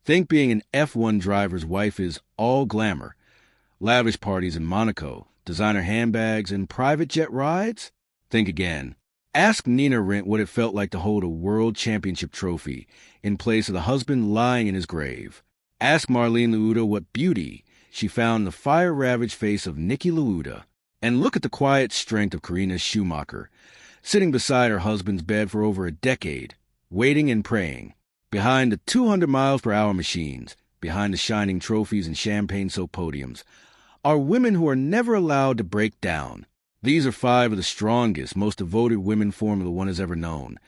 Think being an F1 driver's wife is all glamour. Lavish parties in Monaco, designer handbags, and private jet rides? Think again. Ask Nina Rent what it felt like to hold a world championship trophy in place of the husband lying in his grave. Ask Marlene Lauda what beauty she found in the fire-ravaged face of Niki Lauda. And look at the quiet strength of Karina Schumacher, sitting beside her husband's bed for over a decade, waiting and praying, behind the 200 miles per hour machines, behind the shining trophies and champagne-soaked podiums, are women who are never allowed to break down. These are 5 of the strongest, most devoted women Formula One has ever known.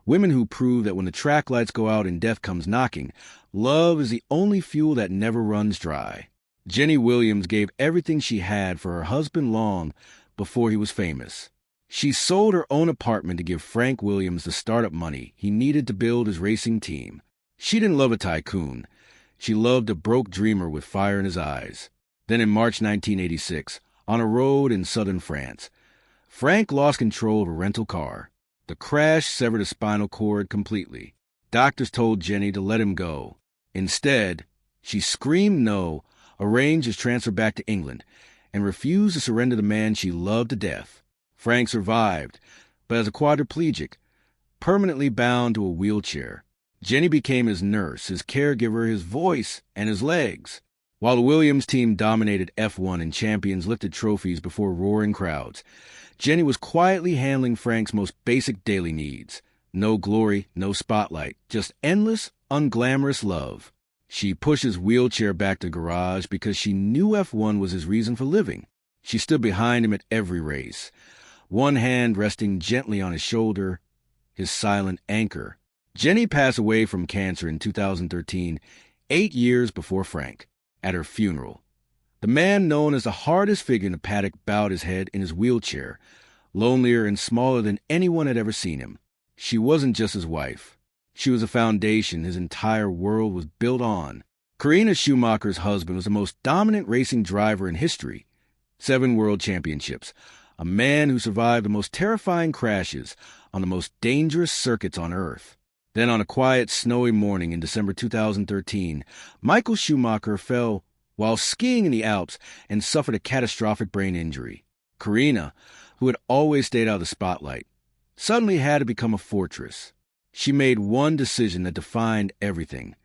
Women who prove that when the track lights go out and death comes knocking, love is the only fuel that never runs dry. Jenny Williams gave everything she had for her husband long before he was famous. She sold her own apartment to give Frank Williams the startup money he needed to build his racing team. She didn't love a tycoon. She loved a broke dreamer with fire in his eyes. Then in March 1986, on a road in southern France, Frank lost control of a rental car. The crash severed his spinal cord completely. Doctors told Jenny to let him go. Instead, she screamed no, arranged his transfer back to England, and refused to surrender the man she loved to death. Frank survived, but as a quadriplegic, permanently bound to a wheelchair. Jenny became his nurse, his caregiver, his voice, and his legs. While the Williams team dominated F1 and champions lifted trophies before roaring crowds, Jenny was quietly handling Frank's most basic daily needs. No glory, no spotlight, just endless, unglamorous love. She pushed his wheelchair back to the garage because she knew F1 was his reason for living. She stood behind him at every race, one hand resting gently on his shoulder, his silent anchor. Jenny passed away from cancer in 2013, 8 years before Frank. At her funeral, the man known as the hardest figure in the paddock bowed his head in his wheelchair, lonelier and smaller than anyone had ever seen him. She wasn't just his wife. She was a foundation his entire world was built on. Karina Schumacher's husband was the most dominant racing driver in history. 7 world championships. A man who survived the most terrifying crashes on the most dangerous circuits on Earth. Then on a quiet, snowy morning in December 2013, Michael Schumacher fell while skiing in the Alps and suffered a catastrophic brain injury. Karina, who had always stayed out of the spotlight, suddenly had to become a fortress. She made one decision that defined everything.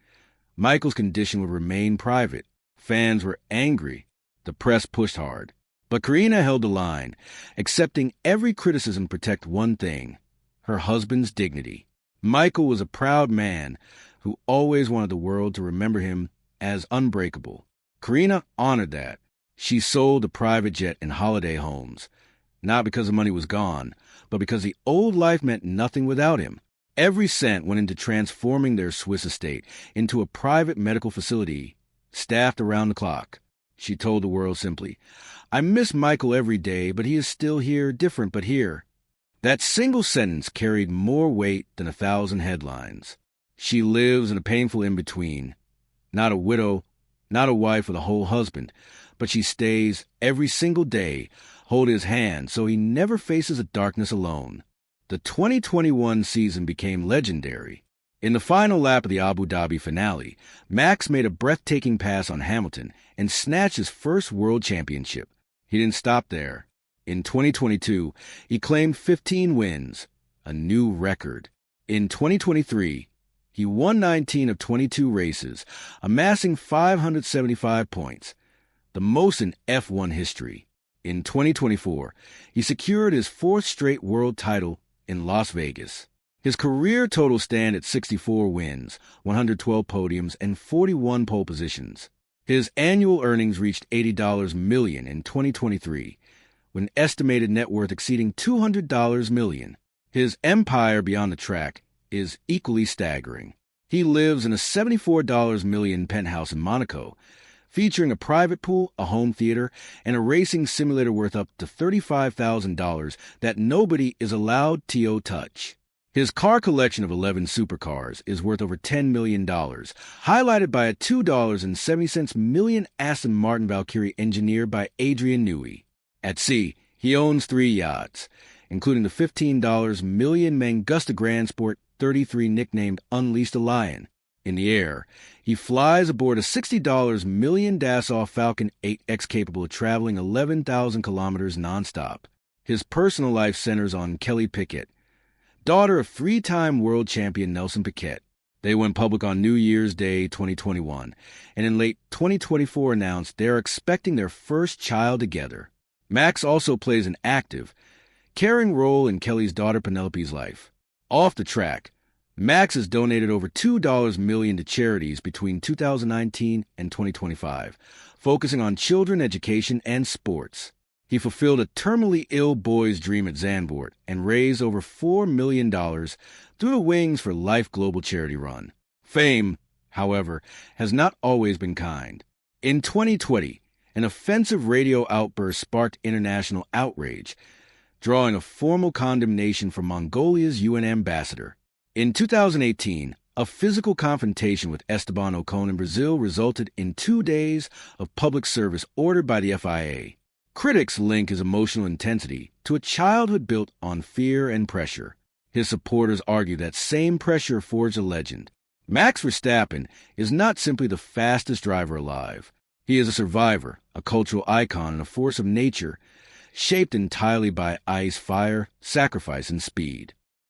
Michael's condition would remain private. Fans were angry. The press pushed hard. But Karina held the line, accepting every criticism to protect one thing: her husband's dignity. Michael was a proud man who always wanted the world to remember him as unbreakable. Karina honored that. She sold the private jet and holiday homes, not because the money was gone, but because the old life meant nothing without him. Every cent went into transforming their Swiss estate into a private medical facility, staffed around the clock. She told the world simply, "I miss Michael every day, but he is still here, different but here." That single sentence carried more weight than 1,000 headlines. She lives in a painful in-between. Not a widow, not a wife with a whole husband, but she stays every single day, holding his hand so he never faces the darkness alone. The 2021 season became legendary. In the final lap of the Abu Dhabi finale, Max made a breathtaking pass on Hamilton and snatched his first world championship. He didn't stop there. In 2022, he claimed 15 wins, a new record. In 2023, he won 19 of 22 races, amassing 575 points, the most in F1 history. In 2024, he secured his 4th straight world title in Las Vegas. His career total stands at 64 wins, 112 podiums, and 41 pole positions. His annual earnings reached $80 million in 2023, with an estimated net worth exceeding $200 million. His empire beyond the track is equally staggering. He lives in a $74 million penthouse in Monaco, featuring a private pool, a home theater, and a racing simulator worth up to $35,000 that nobody is allowed to touch. His car collection of 11 supercars is worth over $10 million, highlighted by a $2.70 million Aston Martin Valkyrie engineered by Adrian Newey. At sea, he owns 3 yachts, including the $15 million Mangusta Grand Sport 33 nicknamed Unleash the Lion. In the air, he flies aboard a $60 million Dassault Falcon 8X capable of traveling 11,000 kilometers nonstop. His personal life centers on Kelly Piquet, daughter of three-time world champion Nelson Piquet. They went public on New Year's Day 2021, and in late 2024 announced they're expecting their first child together. Max also plays an active, caring role in Kelly's daughter Penelope's life. Off the track, Max has donated over $2 million to charities between 2019 and 2025, focusing on children education and sports. He fulfilled a terminally ill boy's dream at Zandvoort and raised over $4 million through the Wings for Life global charity run. Fame, however, has not always been kind. In 2020, an offensive radio outburst sparked international outrage, drawing a formal condemnation from Mongolia's UN ambassador. In 2018, a physical confrontation with Esteban Ocon in Brazil resulted in 2 days of public service ordered by the FIA. Critics link his emotional intensity to a childhood built on fear and pressure. His supporters argue that same pressure forged a legend. Max Verstappen is not simply the fastest driver alive. He is a survivor, a cultural icon, and a force of nature, shaped entirely by ice, fire, sacrifice, and speed.